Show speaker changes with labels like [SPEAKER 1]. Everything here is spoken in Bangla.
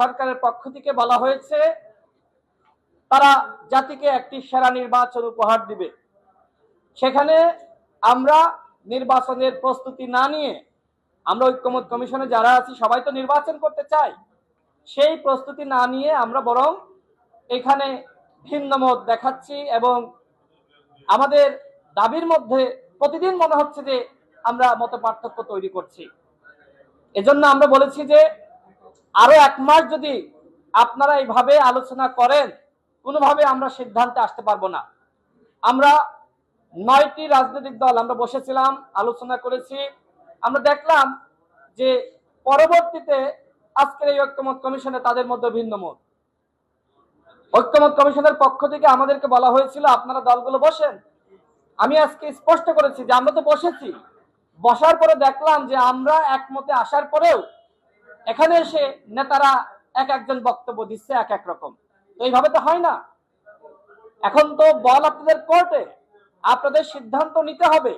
[SPEAKER 1] সরকারের পক্ষ থেকে বলা হয়েছে তারা জাতিকে একটি সেরা নির্বাচন উপহার দিবে। সেখানে আমরা নির্বাচনের প্রস্তুতি না নিয়ে, আমরা ঐক্যমত্য কমিশনে যারা আছি সবাই তো নির্বাচন করতে চাই, সেই প্রস্তুতি না নিয়ে আমরা বরং এখানে ভিন্ন মত দেখাচ্ছি এবং আমাদের দাবির মধ্যে প্রতিদিন মনে হচ্ছে যে আমরা মত পার্থক্য তৈরি করছি। এজন্য আমরা বলেছি যে আরো 1 মাস যদি আপনারা এইভাবে আলোচনা করেন, কোনোভাবে আমরা সিদ্ধান্তে আসতে পারবো না। আমরা 9টি রাজনৈতিক দল আমরা বসেছিলাম, আলোচনা করেছি। আমরা দেখলাম যে পরবর্তীতে আজকের এই ঐক্যমত কমিশনে তাদের মধ্যে ভিন্ন মত। ঐক্যমত কমিশনের পক্ষ থেকে আমাদেরকে বলা হয়েছিল আপনারা দলগুলো বসেন। আমি আজকে স্পষ্ট করেছি যে আমরা তো বসেছি, বসার পরে দেখলাম যে আমরা একমতে আসার পরেও এখানে এসে নেতারা একজন বক্তব্য দিচ্ছে এক রকম। তো এইভাবে তো হয় না। এখন তো বল আপনাদের কোর্টে, আপনাদের সিদ্ধান্ত নিতে হবে।